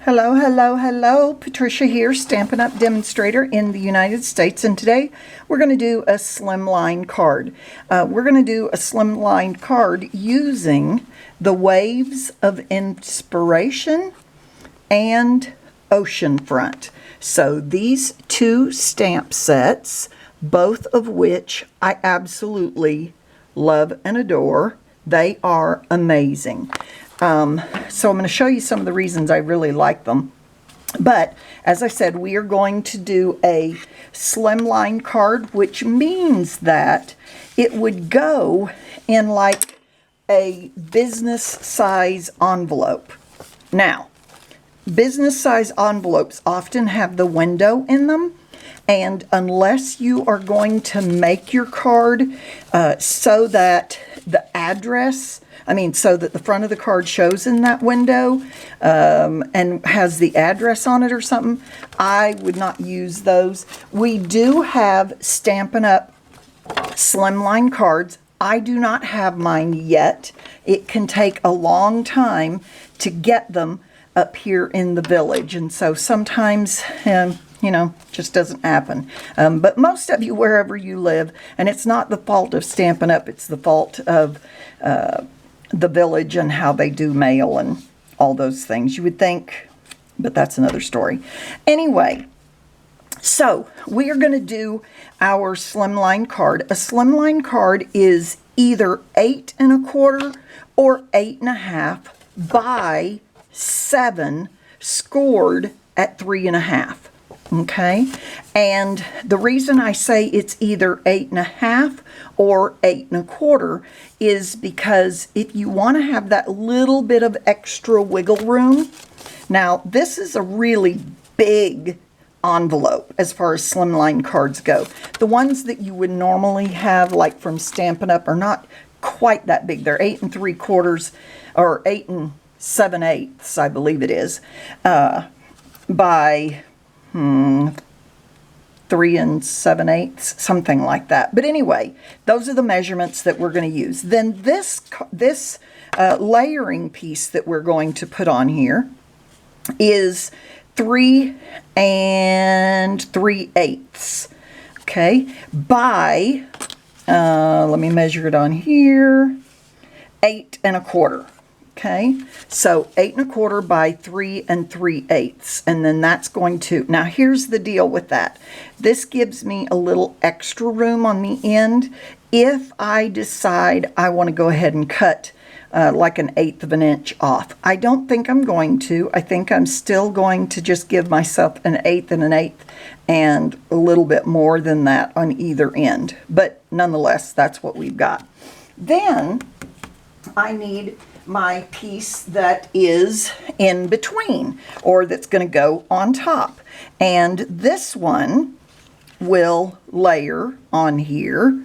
Hello, hello, hello. Patricia here, Stampin' Up! Demonstrator in the United States, and today we're going to do a slimline card. We're going to do a slimline card using the Waves of Inspiration and Oceanfront. So these two stamp sets, both of which I absolutely love and adore. They are amazing. So I'm going to show you some of the reasons I really like them. But as I said, we are going to do a slimline card, which means that it would go in like a business size envelope. Now, business size envelopes often have the window in them. And unless you are going to make your card so that the address, so that the front of the card shows in that window and has the address on it or something, I would not use those. We do have Stampin' Up! Slimline cards. I do not have mine yet. It can take a long time to get them up here in the village. And so sometimes, just doesn't happen. But most of you, wherever you live, and it's not the fault of Stampin' Up!, it's the fault of the village and how they do mail and all those things. You would think, but that's another story. Anyway, so we are going to do our slimline card. A slimline card is either 8 1/4 or 8 1/2 by 7 scored at 3 1/2. Okay, and the reason I say it's either 8 1/2 or 8 1/4 is because if you want to have that little bit of extra wiggle room, now this is a really big envelope as far as slimline cards go. The ones that you would normally have, like from Stampin' Up!, are not quite that big. They're 8 3/4 or 8 7/8, I believe it is, by 3 7/8, something like that. But anyway, those are the measurements that we're going to use. Then this layering piece that we're going to put on here is 3 3/8. Okay, by let me measure it on here, 8 1/4. Okay, so 8 1/4 by 3 3/8, and then that's going to, now here's the deal with that. This gives me a little extra room on the end if I decide I want to go ahead and cut like 1/8 of an inch off. I don't think I'm going to. I think I'm still going to just give myself 1/8 and 1/8 and a little bit more than that on either end. But nonetheless, that's what we've got. Then I need my piece that is in between, or that's going to go on top. And this one will layer on here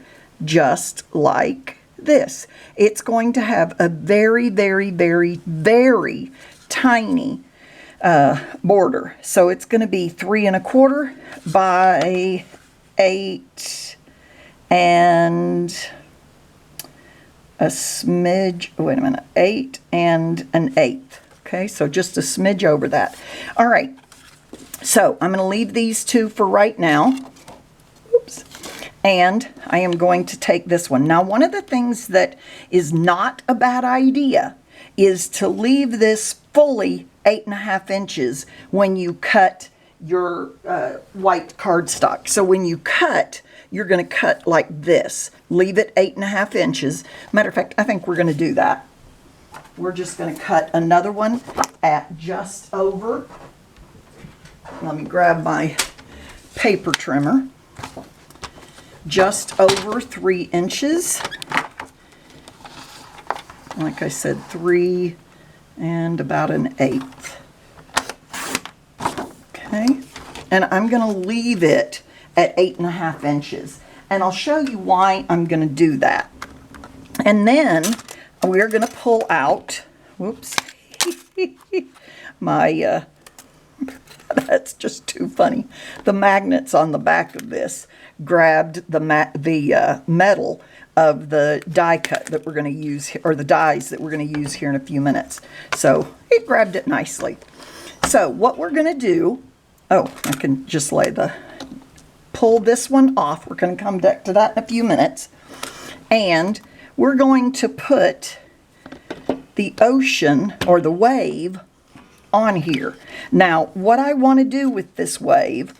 just like this. It's going to have a very, very, very, very tiny border. So it's going to be 3 1/4 by 8 and a smidge, wait a minute, 8 1/8. Okay, so just a smidge over that. All right, so I'm going to leave these two for right now. Oops. And I am going to take this one. Now, one of the things that is not a bad idea is to leave this fully 8 1/2 inches when you cut your white cardstock. So when you cut, you're going to cut like this. Leave it 8 1/2 inches. Matter of fact, I think we're going to do that. We're just going to cut another one at just over. Let me grab my paper trimmer. Just over 3 inches. Like I said, 3 and about 1/8. Okay, and I'm going to leave it at 8 1/2 inches. And I'll show you why I'm going to do that. And then we're going to pull out, whoops, my, that's just too funny. The magnets on the back of this grabbed the metal of the die cut that we're going to use, or the dies that we're going to use here in a few minutes. So it grabbed it nicely. So what we're going to do, oh, I can just pull this one off. We're going to come back to that in a few minutes. And we're going to put the ocean or the wave on here. Now, what I want to do with this wave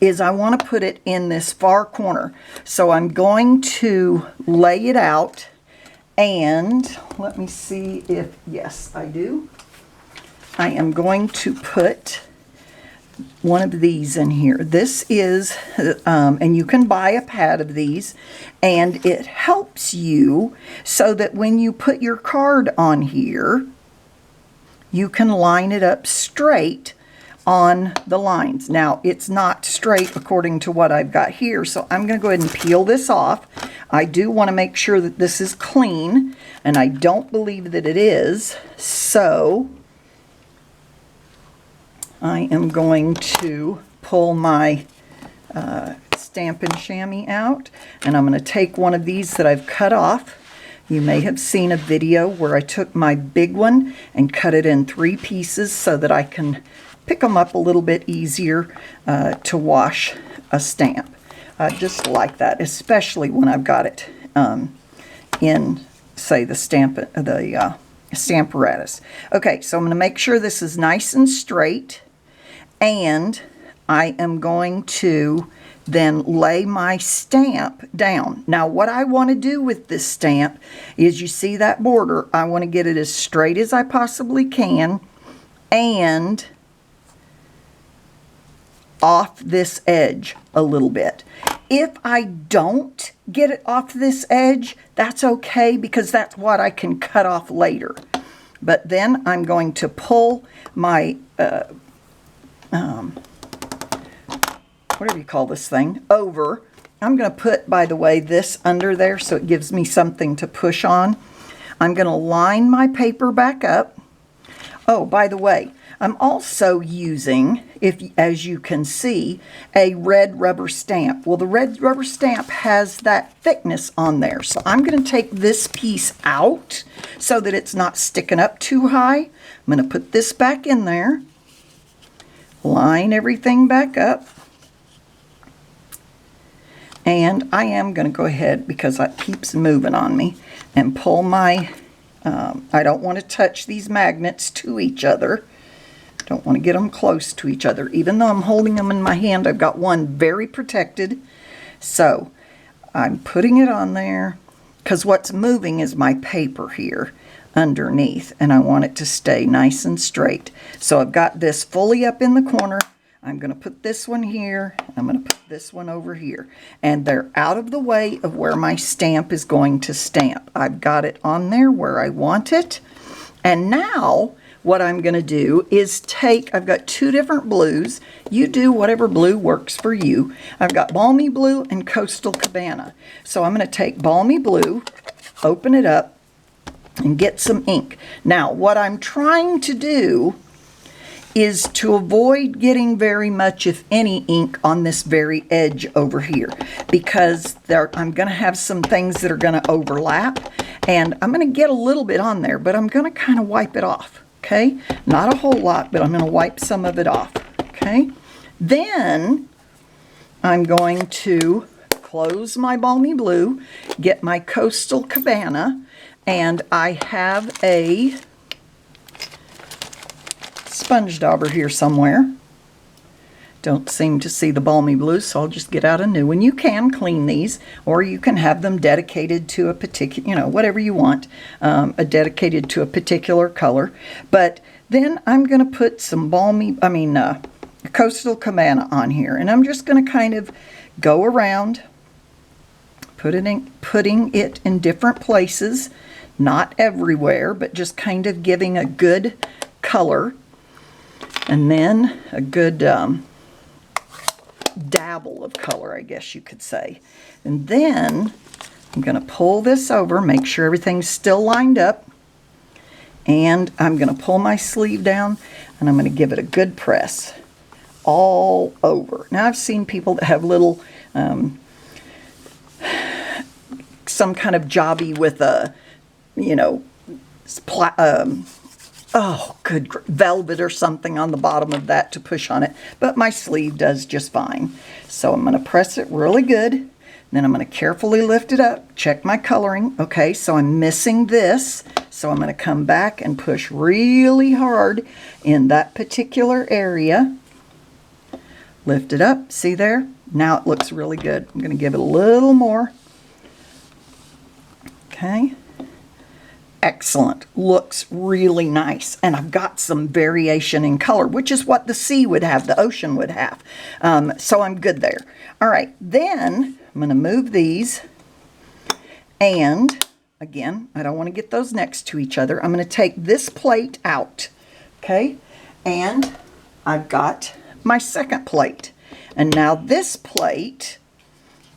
is I want to put it in this far corner. So I'm going to lay it out, and let me see if, yes, I do. I am going to put one of these in here. This is, and you can buy a pad of these, and it helps you so that when you put your card on here, you can line it up straight on the lines. Now, it's not straight according to what I've got here, so I'm going to go ahead and peel this off. I do want to make sure that this is clean, and I don't believe that it is, so I am going to pull my Stampin' Chamois out, and I'm going to take one of these that I've cut off. You may have seen a video where I took my big one and cut it in 3 pieces so that I can pick them up a little bit easier to wash a stamp. I just like that, especially when I've got it in, say, the Stamparatus. Okay, so I'm going to make sure this is nice and straight, and I am going to then lay my stamp down. Now, what I want to do with this stamp is, you see that border, I want to get it as straight as I possibly can and off this edge a little bit. If I don't get it off this edge, that's okay, because that's what I can cut off later. But then I'm going to pull my whatever you call this thing over. I'm going to put, by the way, this under there so it gives me something to push on. I'm going to line my paper back up. Oh, by the way, I'm also using, as you can see, a red rubber stamp. Well, the red rubber stamp has that thickness on there. So I'm going to take this piece out so that it's not sticking up too high. I'm going to put this back in there, line everything back up. And I am going to go ahead, because it keeps moving on me, and pull my, I don't want to touch these magnets to each other. Don't want to get them close to each other. Even though I'm holding them in my hand, I've got one very protected. So I'm putting it on there, because what's moving is my paper here underneath, and I want it to stay nice and straight. So I've got this fully up in the corner. I'm going to put this one here. I'm going to put this one over here. And they're out of the way of where my stamp is going to stamp. I've got it on there where I want it. And now what I'm going to do is I've got 2 different blues. You do whatever blue works for you. I've got Balmy Blue and Coastal Cabana. So I'm going to take Balmy Blue, open it up, and get some ink. Now, what I'm trying to do is to avoid getting very much, if any, ink on this very edge over here, because I'm going to have some things that are going to overlap, and I'm going to get a little bit on there, but I'm going to kind of wipe it off, okay? Not a whole lot, but I'm going to wipe some of it off, okay? Then I'm going to close my Balmy Blue, get my Coastal Cabana, and I have a sponge dauber here somewhere. Don't seem to see the Balmy Blue, so I'll just get out a new one. You can clean these, or you can have them dedicated to a particular, whatever you want, dedicated to a particular color. But then I'm going to put some Coastal Cabana on here, and I'm just going to kind of go around, putting it in different places, not everywhere, but just kind of giving a good color. And then a good dabble of color, I guess you could say. And then I'm going to pull this over, make sure everything's still lined up. And I'm going to pull my sleeve down, and I'm going to give it a good press all over. Now, I've seen people that have little, some kind of jobby with a, oh, good, velvet or something on the bottom of that to push on it. But my sleeve does just fine. So I'm going to press it really good. Then I'm going to carefully lift it up, check my coloring. Okay, so I'm missing this. So I'm going to come back and push really hard in that particular area. Lift it up, see there? Now it looks really good. I'm going to give it a little more. Okay. Excellent. Looks really nice. And I've got some variation in color, which is what the sea would have, the ocean would have. So I'm good there. All right, then I'm going to move these. And again, I don't want to get those next to each other. I'm going to take this plate out. Okay. And I've got my second plate. And now this plate,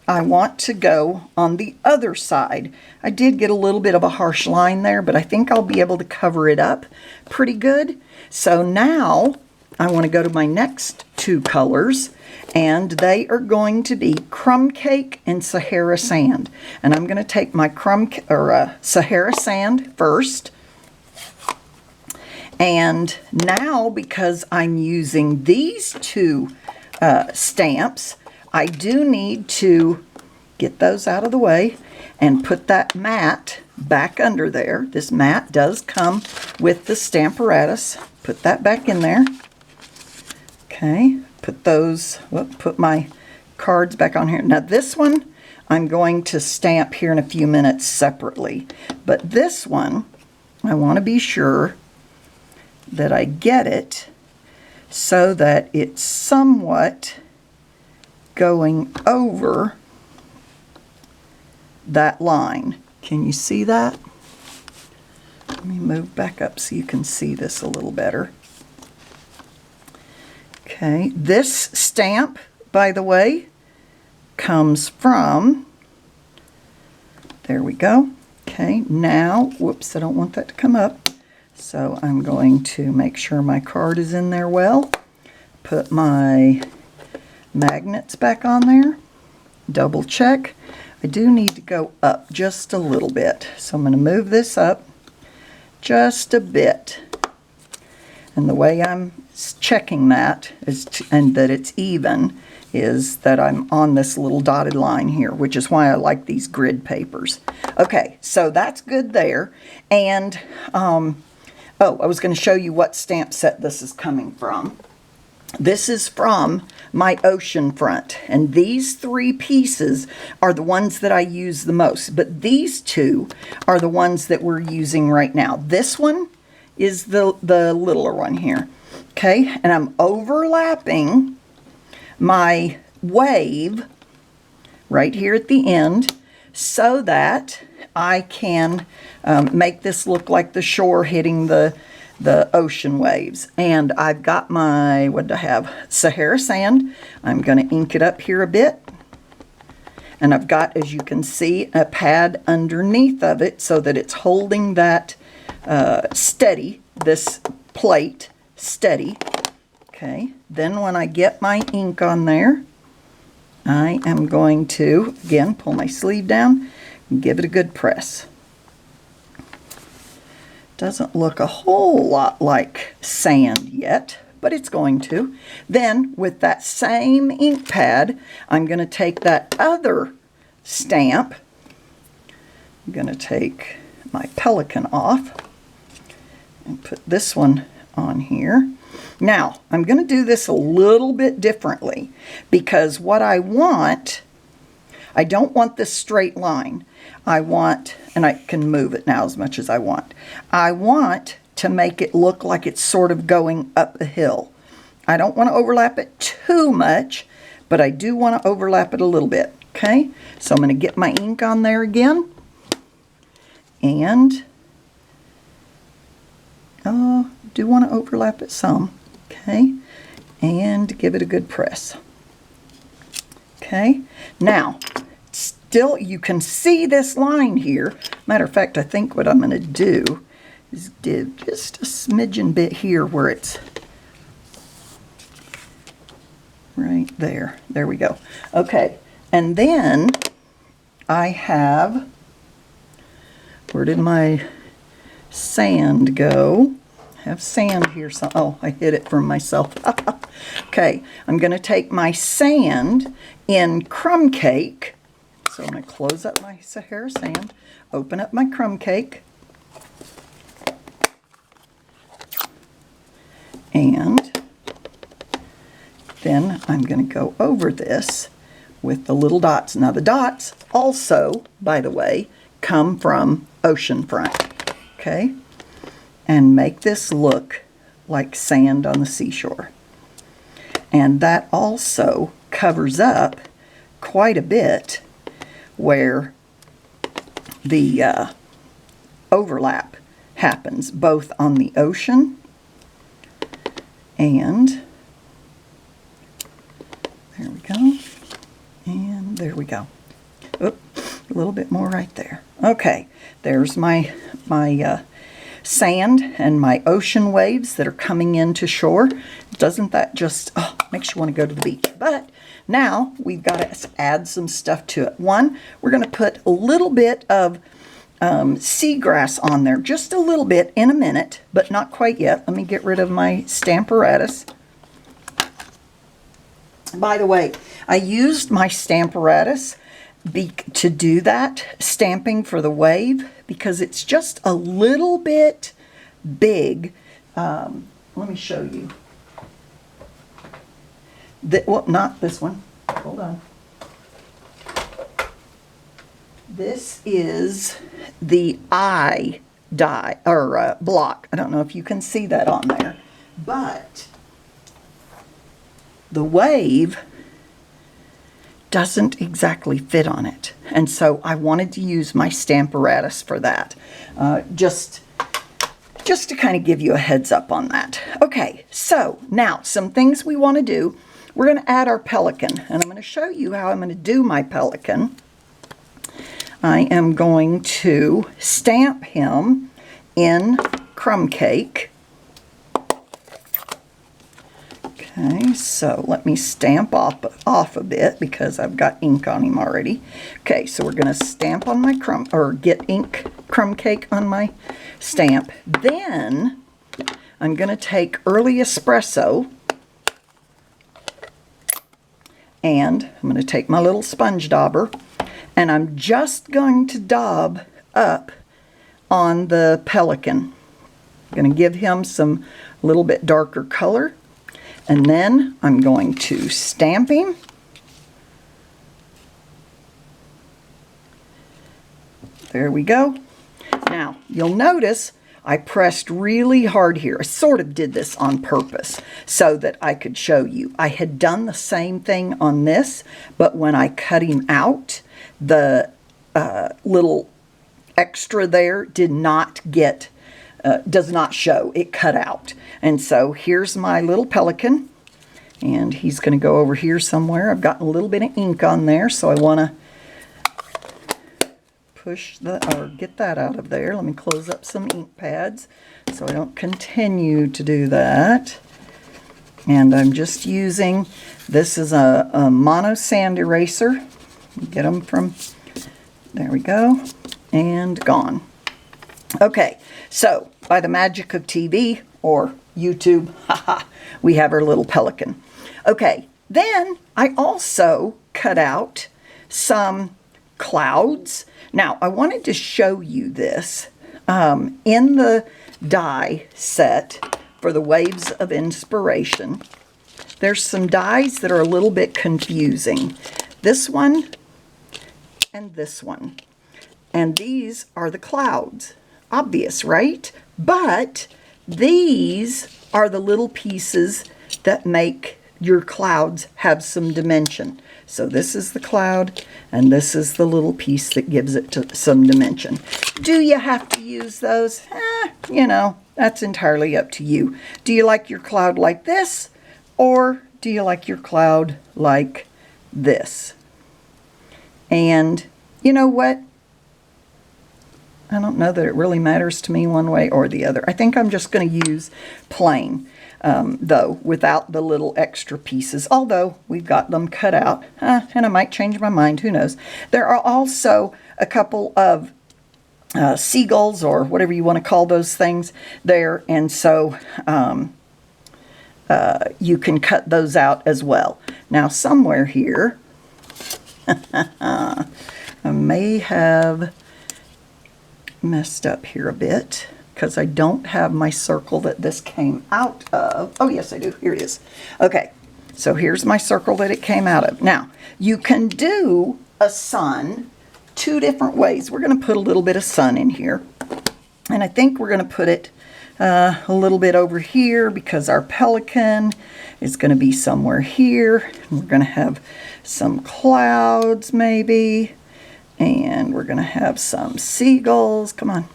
I want to go on the other side. I did get a little bit of a harsh line there, but I think I'll be able to cover it up pretty good. So now I want to go to my next two colors, and they are going to be Crumb Cake and Sahara Sand. And I'm going to take my Sahara Sand first. And now, because I'm using these two stamps, I do need to get those out of the way and put that mat back under there. This mat does come with the Stamparatus. Put that back in there. Okay, put my cards back on here. Now this one I'm going to stamp here in a few minutes separately, but this one I want to be sure that I get it so that it's somewhat going over that line. Can you see that? Let me move back up so you can see this a little better. Okay, this stamp, by the way, comes from, there we go. Okay, now, whoops, I don't want that to come up. So I'm going to make sure my card is in there well. Put my magnets back on there. Double check. I do need to go up just a little bit. So I'm going to move this up just a bit. And the way I'm checking that and that it's even is that I'm on this little dotted line here, which is why I like these grid papers. Okay, so that's good there. And oh, I was going to show you what stamp set this is coming from. This is from my Oceanfront, and these three pieces are the ones that I use the most, but these two are the ones that we're using right now. This one is the littler one here, okay? And I'm overlapping my wave right here at the end so that I can make this look like the shore hitting the ocean waves. And I've got my, what do I have? Sahara Sand. I'm going to ink it up here a bit. And I've got, as you can see, a pad underneath of it so that it's holding that steady, this plate steady. Okay, then when I get my ink on there, I am going to, again, pull my sleeve down and give it a good press. Doesn't look a whole lot like sand yet, but it's going to. Then, with that same ink pad, I'm going to take that other stamp. I'm going to take my pelican off and put this one on here. Now, I'm going to do this a little bit differently because what I want, I don't want this straight line. I want, and I can move it now as much as I want. I want to make it look like it's sort of going up a hill. I don't want to overlap it too much, but I do want to overlap it a little bit. Okay, so I'm going to get my ink on there again. And do want to overlap it some. Okay, and give it a good press. Okay, now still you can see this line here. Matter of fact, I think what I'm going to do is give just a smidgen bit here where it's right there. There we go. Okay, and then I have, where did my sand go? have sand here. So, oh, I hid it from myself. Okay, I'm going to take my sand in crumb cake. So I'm going to close up my Sahara sand, open up my crumb cake, and then I'm going to go over this with the little dots. Now the dots also, by the way, come from Oceanfront. Okay, and make this look like sand on the seashore. And that also covers up quite a bit where the overlap happens, both on the ocean and there we go, and there we go. Oop, a little bit more right there. Okay, there's my sand and my ocean waves that are coming into shore. Doesn't that just makes you want to go to the beach? But now we've got to add some stuff to it. One, we're going to put a little bit of seagrass on there, just a little bit, in a minute, but not quite yet. Let me get rid of my stamparatus. By the way, I used my stamparatus to do that stamping for the wave because it's just a little bit big. Let me show you. Well, not this one. Hold on. This is the eye die or block. I don't know if you can see that on there, but the wave doesn't exactly fit on it, and so I wanted to use my stamparatus for that. Just to kind of give you a heads up on that. Okay, so now some things we want to do. We're going to add our pelican, and I'm going to show you how I'm going to do my pelican. I am going to stamp him in crumb cake. Okay, so let me stamp off a bit because I've got ink on him already. Okay, so we're going to stamp on my get crumb cake on my stamp. Then I'm going to take early espresso, and I'm going to take my little sponge dauber, and I'm just going to daub up on the pelican. I'm going to give him some little bit darker color, and then I'm going to stamp him. There we go. Now, you'll notice I pressed really hard here. I sort of did this on purpose so that I could show you. I had done the same thing on this, but when I cut him out, the little extra there did not get, does not show. It cut out. And so here's my little pelican, and he's going to go over here somewhere. I've got a little bit of ink on there, so I want to get that out of there. Let me close up some ink pads so I don't continue to do that. And I'm just using, this is a mono sand eraser. Get them from, there we go, and gone. Okay, so by the magic of TV or YouTube, we have our little pelican. Okay, then I also cut out some clouds. Now, I wanted to show you this in the die set for the Waves of Inspiration. There's some dies that are a little bit confusing. This one and this one. And these are the clouds. Obvious, right? But these are the little pieces that make your clouds have some dimension. So this is the cloud, and this is the little piece that gives it some dimension. Do you have to use those? You know, that's entirely up to you. Do you like your cloud like this, or do you like your cloud like this? And you know what? I don't know that it really matters to me one way or the other. I think I'm just going to use plain. Though, without the little extra pieces, although we've got them cut out, and I might change my mind, who knows. There are also a couple of seagulls or whatever you want to call those things there. And so you can cut those out as well. Now somewhere here, I may have messed up here a bit because I don't have my circle that this came out of. Oh yes, I do. Here it is. Okay, so here's my circle that it came out of. Now you can do a sun two different ways. We're going to put a little bit of sun in here, and I think we're going to put it a little bit over here because our pelican is going to be somewhere here. We're going to have some clouds maybe, and we're going to have some seagulls. Come on.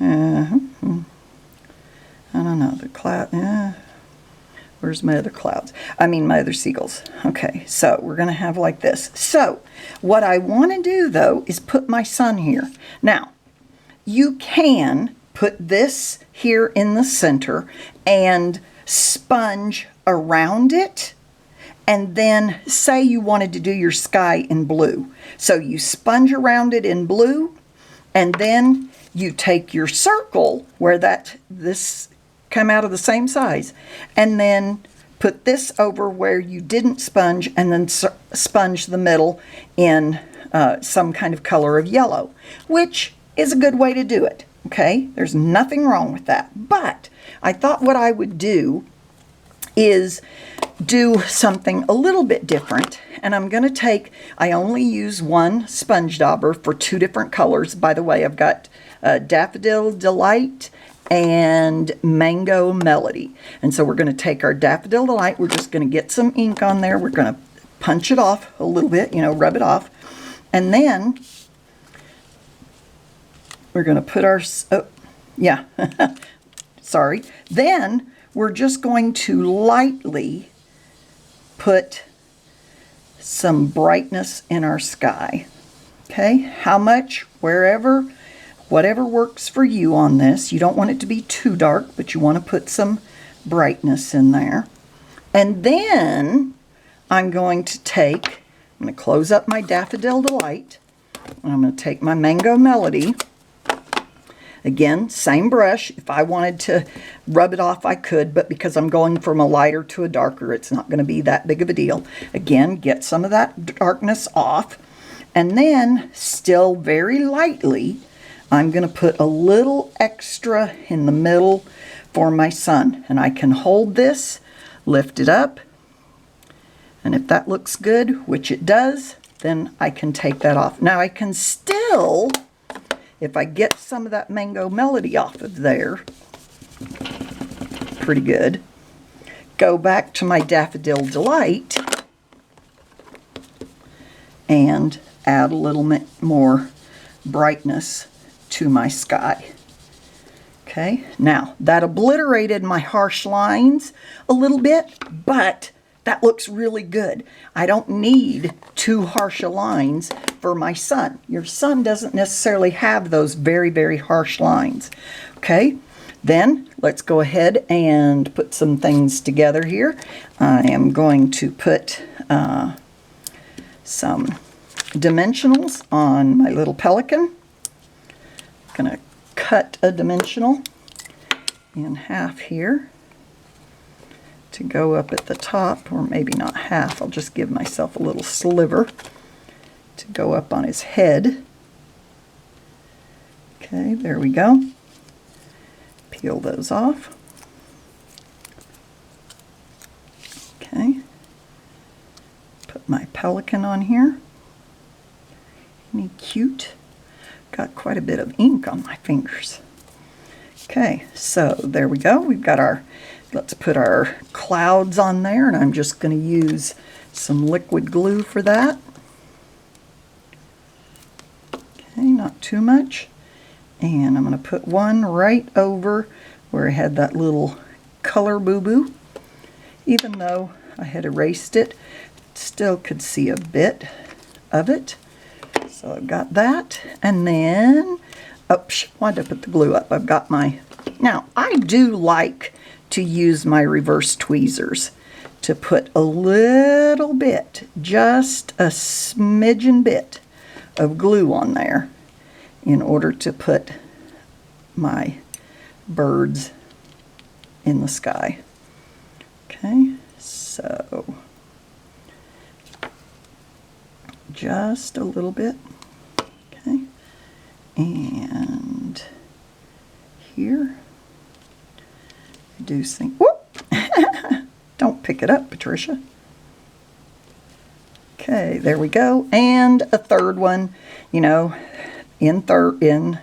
I don't know, the cloud, where's my other clouds? I mean my other seagulls. Okay, so we're going to have like this. So what I want to do though is put my sun here. Now you can put this here in the center and sponge around it, and then say you wanted to do your sky in blue. So you sponge around it in blue, and then you take your circle where this come out of the same size, and then put this over where you didn't sponge, and then sponge the middle in some kind of color of yellow, which is a good way to do it. Okay, there's nothing wrong with that. But I thought what I would do is do something a little bit different, and I'm going to take, I only use one sponge dauber for two different colors. By the way, I've got Daffodil Delight and Mango Melody. And so we're going to take our Daffodil Delight, we're just going to get some ink on there, we're going to punch it off a little bit, rub it off, and then we're going to put our, sorry, then we're just going to lightly put some brightness in our sky. Okay, how much? Wherever, whatever works for you on this. You don't want it to be too dark, but you want to put some brightness in there. And then I'm going to close up my Daffodil Delight, and I'm going to take my Mango Melody. Again, same brush. If I wanted to rub it off, I could, but because I'm going from a lighter to a darker, it's not going to be that big of a deal. Again, get some of that darkness off, and then still very lightly, I'm going to put a little extra in the middle for my sun. And I can hold this, lift it up, and if that looks good, which it does, then I can take that off. Now I can still, if I get some of that Mango Melody off of there, pretty good, go back to my Daffodil Delight and add a little bit more brightness to my sky. Okay, now that obliterated my harsh lines a little bit, but that looks really good. I don't need too harsh lines for my sun. Your sun doesn't necessarily have those very, very harsh lines. Okay, then let's go ahead and put some things together here. I am going to put some dimensionals on my little pelican. I'm going to cut a dimensional in half here to go up at the top, or maybe not half, I'll just give myself a little sliver to go up on his head. Okay, there we go. Peel those off. Okay, put my pelican on here. Isn't he cute? Got quite a bit of ink on my fingers. Okay, so there we go. We've got our, let's put our clouds on there, and I'm just going to use some liquid glue for that. Okay, not too much. And I'm going to put one right over where I had that little color boo-boo. Even though I had erased it, still could see a bit of it. So I've got that, and then, why did I put the glue up? I've got my, now I do like to use my reverse tweezers to put a little bit, just a smidgen bit of glue on there. in order to put my birds in the sky. Okay, so just a little bit. Okay, and here I do think, whoop, don't pick it up, Patricia. Okay, there we go, and a third one, you know, in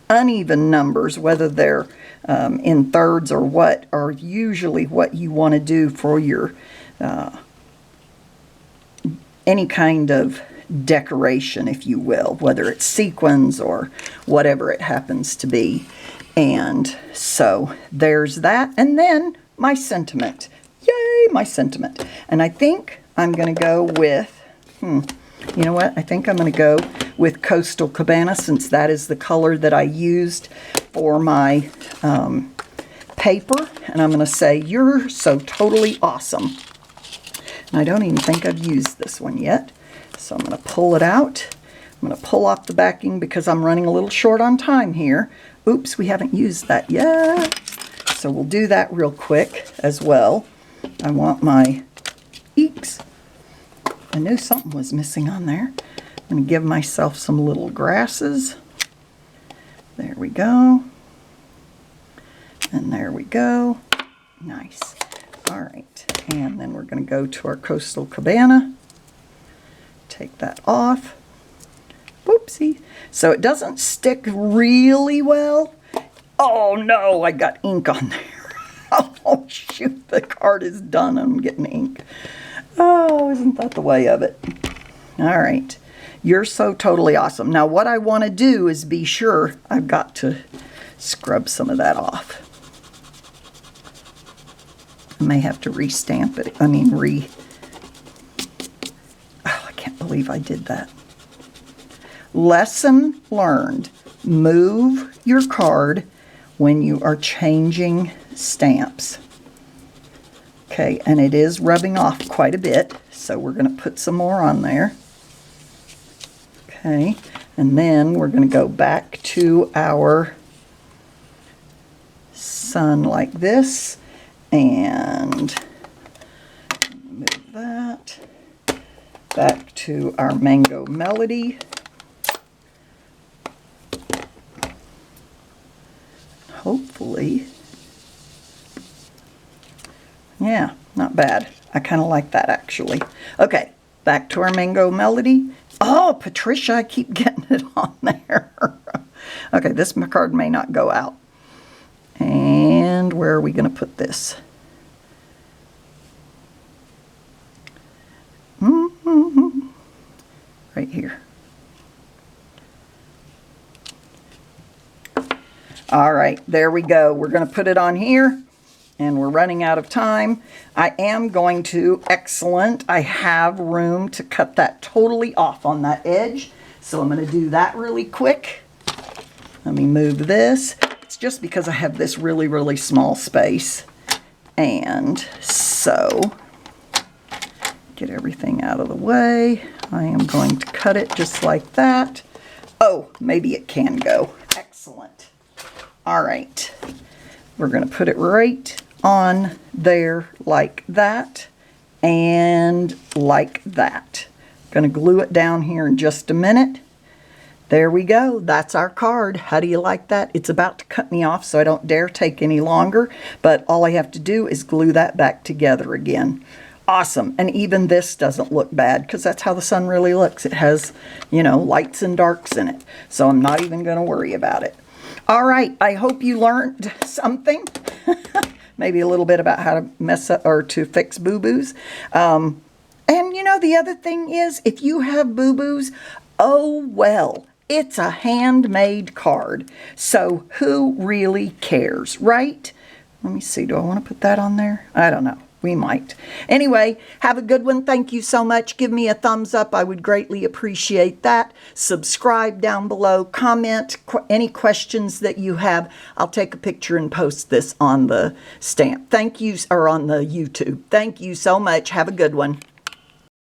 uneven numbers, whether they're in thirds or what, are usually what you want to do for your any kind of decoration, if you will, whether it's sequins or whatever it happens to be. And so there's that, and then my sentiment. Yay, my sentiment. And I think I'm going to go with, you know what? I think I'm going to go with Coastal Cabana, since that is the color that I used for my paper. And I'm going to say, "You're so totally awesome." And I don't even think I've used this one yet. So I'm going to pull it out. I'm going to pull off the backing because I'm running a little short on time here. Oops, we haven't used that yet. So we'll do that real quick as well. I want my eeks. I knew something was missing on there. I'm going to give myself some little grasses. There we go. And there we go. Nice. All right. And then we're going to go to our Coastal Cabana. Take that off. Whoopsie. So it doesn't stick really well. Oh no, I got ink on there. Oh shoot, the card is done. I'm getting ink. Oh, isn't that the way of it? All right. You're so totally awesome. Now what I want to do is be sure I've got to scrub some of that off. I may have to re-stamp it. I mean, oh, I can't believe I did that. Lesson learned. Move your card when you are changing stamps. Okay, and it is rubbing off quite a bit, so we're going to put some more on there. Okay, and then we're going to go back to our sun like this, and move that back to our Mango Melody. Hopefully, yeah, not bad. I kind of like that actually. Okay, back to our Mango Melody. Oh, Patricia, I keep getting it on there. Okay, this card may not go out. And where are we going to put this? Right here. All right, there we go. We're going to put it on here, and we're running out of time. I am going to, excellent, I have room to cut that totally off on that edge, so I'm going to do that really quick. Let me move this. It's just because I have this really, really small space. And so, get everything out of the way. I am going to cut it just like that. Oh, maybe it can go. Excellent. All right. We're going to put it right on there like that and like that. Going to glue it down here in just a minute. There we go. That's our card. How do you like that? It's about to cut me off, so I don't dare take any longer, but all I have to do is glue that back together again. Awesome. And even this doesn't look bad because that's how the sun really looks. It has, you know, lights and darks in it. So I'm not even going to worry about it. All right. I hope you learned something. Maybe a little bit about how to mess up or to fix boo-boos. And you know, the other thing is, if you have boo-boos, oh well. It's a handmade card. So who really cares, right? Let me see. Do I want to put that on there? I don't know. We might. Anyway, have a good one. Thank you so much. Give me a thumbs up. I would greatly appreciate that. Subscribe down below. Comment any questions that you have. I'll take a picture and post this on the stamp. Thank you, or on the YouTube. Thank you so much. Have a good one.